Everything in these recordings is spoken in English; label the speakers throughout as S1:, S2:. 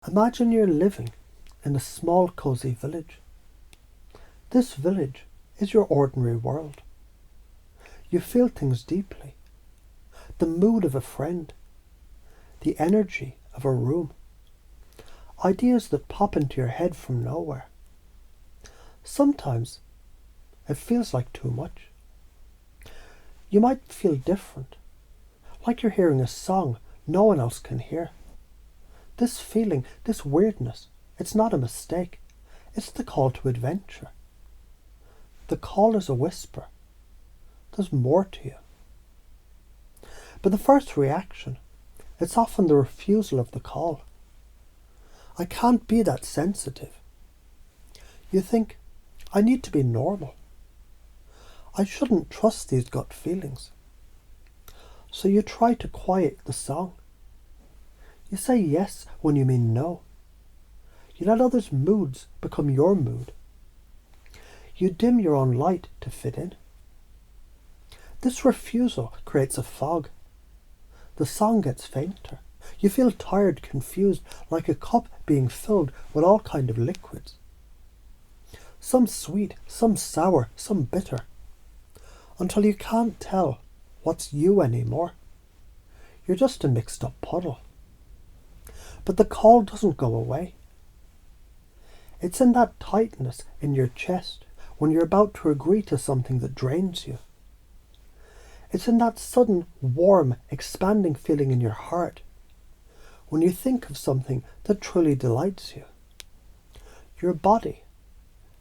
S1: Imagine you're living in a small cozy village. This village is your ordinary world. You feel things deeply. The mood of a friend. The energy of a room. Ideas that pop into your head from nowhere. Sometimes it feels like too much. You might feel different, like you're hearing a song no one else can hear. This feeling, this weirdness, it's not a mistake. It's the call to adventure. The call is a whisper. There's more to you. But the first reaction, it's often the refusal of the call. I can't be that sensitive. You think, I need to be normal. I shouldn't trust these gut feelings. So you try to quiet the song. You say yes when you mean no. You let others' moods become your mood. You dim your own light to fit in. This refusal creates a fog. The song gets fainter. You feel tired, confused, like a cup being filled with all kinds of liquids. Some sweet, some sour, some bitter. Until you can't tell what's you anymore. You're just a mixed up puddle. But the call doesn't go away. It's in that tightness in your chest when you're about to agree to something that drains you. It's in that sudden, warm, expanding feeling in your heart when you think of something that truly delights you. Your body,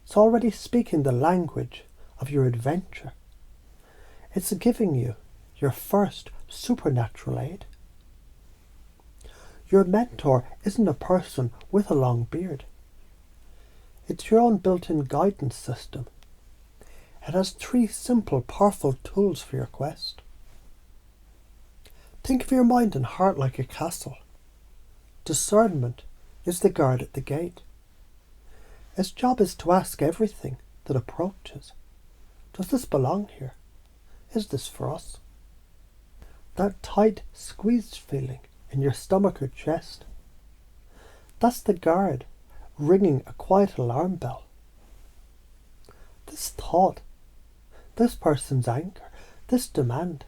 S1: it's already speaking the language of your adventure. It's giving you your first supernatural aid. Your mentor isn't a person with a long beard. It's your own built-in guidance system. It has 3 simple, powerful tools for your quest. Think of your mind and heart like a castle. Discernment is the guard at the gate. Its job is to ask everything that approaches. Does this belong here? Is this for us? That tight, squeezed feeling in your stomach or chest, that's the guard ringing a quiet alarm bell. This thought, this person's anger, this demand,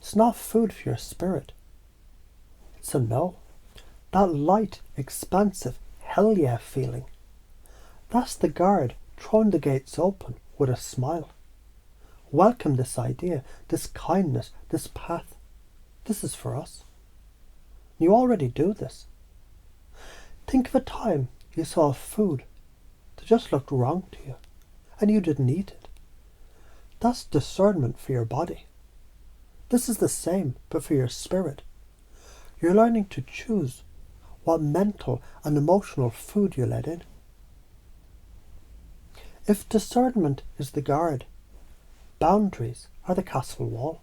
S1: it's not food for your spirit. It's a no. That light, expansive, hell yeah feeling, that's the guard throwing the gates open with a smile. Welcome this idea, this kindness, this path. This is for us. You already do this. Think of a time you saw food that just looked wrong to you and you didn't eat it. That's discernment for your body. This is the same, but for your spirit. You're learning to choose what mental and emotional food you let in. If discernment is the guard, boundaries are the castle wall.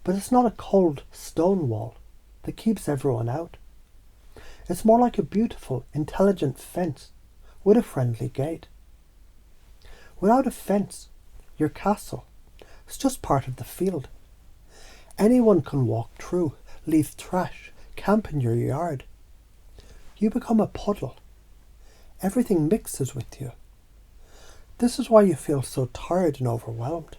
S1: But it's not a cold stone wall that keeps everyone out. It's more like a beautiful, intelligent fence with a friendly gate. Without a fence, your castle is just part of the field. Anyone can walk through, leave trash, camp in your yard. You become a puddle. Everything mixes with you. This is why you feel so tired and overwhelmed.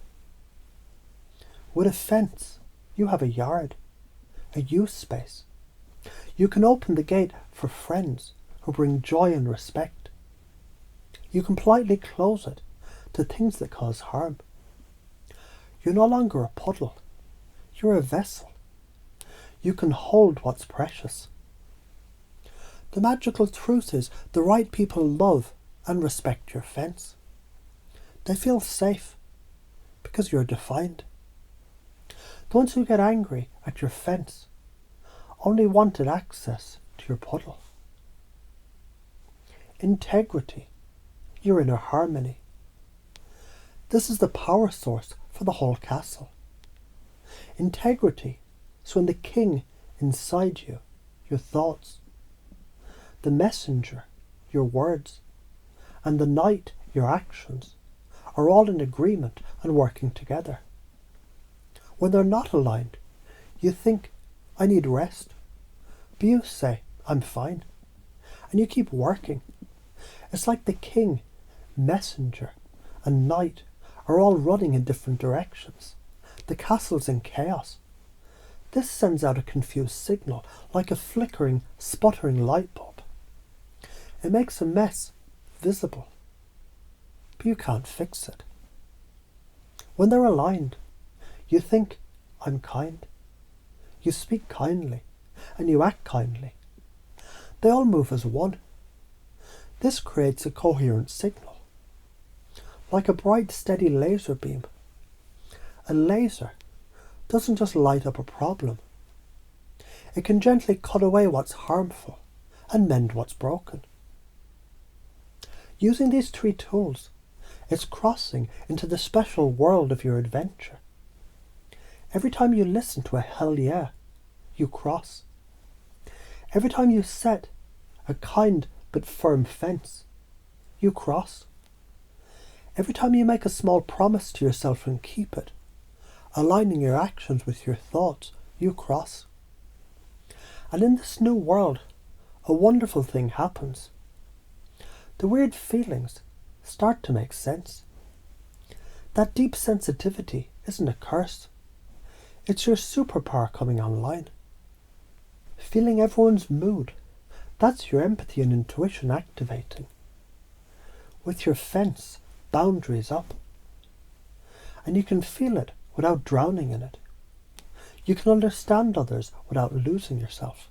S1: With a fence, you have a yard, a use space. You can open the gate for friends who bring joy and respect. You can politely close it to things that cause harm. You're no longer a puddle. You're a vessel. You can hold what's precious. The magical truth is the right people love and respect your fence. They feel safe because you're defined. The ones who get angry at your fence only wanted access to your puddle. Integrity, your inner harmony. This is the power source for the whole castle. Integrity is when the king inside you, your thoughts, the messenger, your words, and the knight, your actions, are all in agreement and working together. When they're not aligned, you think, I need rest. But you say, I'm fine. And you keep working. It's like the king, messenger, and knight are all running in different directions. The castle's in chaos. This sends out a confused signal, like a flickering, sputtering light bulb. It makes a mess visible, but you can't fix it. When they're aligned, you think, I'm kind. You speak kindly, and you act kindly. They all move as one. This creates a coherent signal, like a bright, steady laser beam. A laser doesn't just light up a problem. It can gently cut away what's harmful and mend what's broken. Using these three tools, it's crossing into the special world of your adventure. Every time you listen to a hell yeah, you cross. Every time you set a kind but firm fence, you cross. Every time you make a small promise to yourself and keep it, aligning your actions with your thoughts, you cross. And in this new world, a wonderful thing happens. The weird feelings start to make sense. That deep sensitivity isn't a curse. It's your superpower coming online. Feeling everyone's mood, that's your empathy and intuition activating. With your fence, boundaries up. And you can feel it without drowning in it. You can understand others without losing yourself.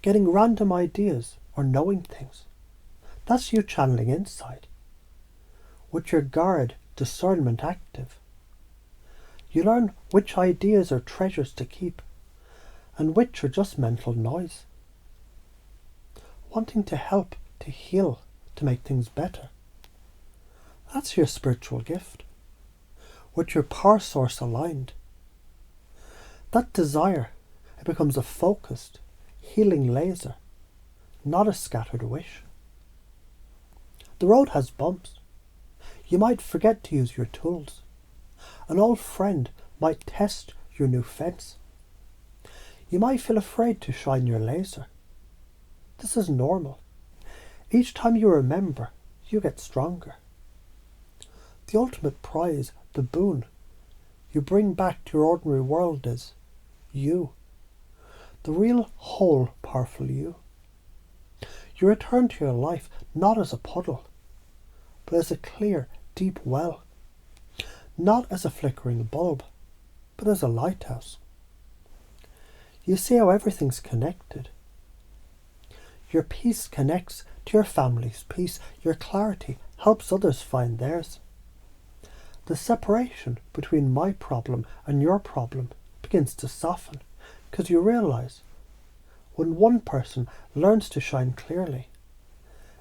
S1: Getting random ideas or knowing things, that's you channeling insight. With your guard, discernment active, you learn which ideas are treasures to keep and which are just mental noise. Wanting to help, to heal, to make things better. That's your spiritual gift. With your power source aligned. That desire, it becomes a focused, healing laser, not a scattered wish. The road has bumps. You might forget to use your tools. An old friend might test your new fence. You might feel afraid to shine your laser. This is normal. Each time you remember, you get stronger. The ultimate prize, the boon you bring back to your ordinary world is you. The real, whole, powerful you. You return to your life not as a puddle, but as a clear, deep well. Not as a flickering bulb, but as a lighthouse. You see how everything's connected. Your peace connects to your family's peace. Your clarity helps others find theirs. The separation between my problem and your problem begins to soften because you realize when one person learns to shine clearly,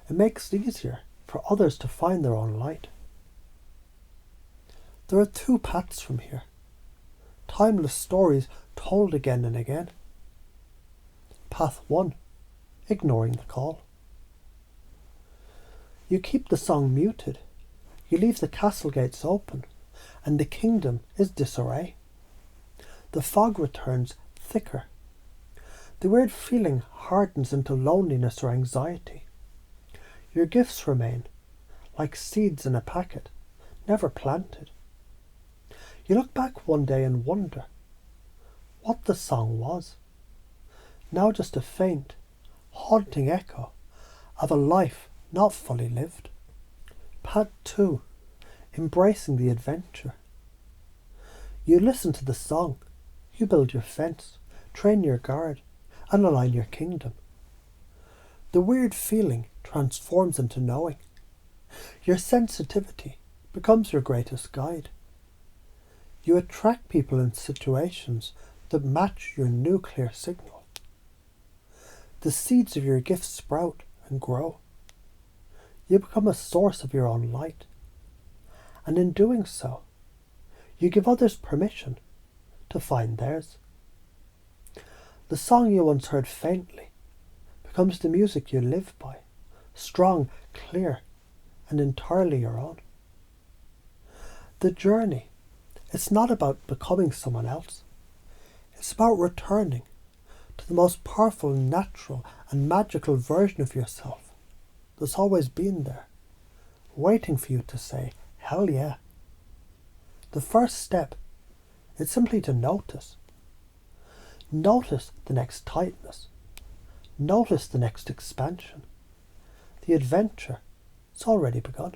S1: it makes it easier for others to find their own light. There are two paths from here. Timeless stories told again and again. Path 1, ignoring the call. You keep the song muted. You leave the castle gates open, and the kingdom is disarray. The fog returns thicker. The weird feeling hardens into loneliness or anxiety. Your gifts remain, like seeds in a packet, never planted. You look back one day and wonder what the song was. Now just a faint, haunting echo of a life not fully lived. Part 2, embracing the adventure. You listen to the song, you build your fence, train your guard, and align your kingdom. The weird feeling transforms into knowing. Your sensitivity becomes your greatest guide. You attract people and situations that match your nuclear signal. The seeds of your gifts sprout and grow. You become a source of your own light. And in doing so, you give others permission to find theirs. The song you once heard faintly becomes the music you live by, strong, clear, and entirely your own. The journey, it's not about becoming someone else. It's about returning to the most powerful, natural and magical version of yourself that's always been there, waiting for you to say, hell yeah. The first step is simply to notice. Notice the next tightness. Notice the next expansion. The adventure, it's already begun.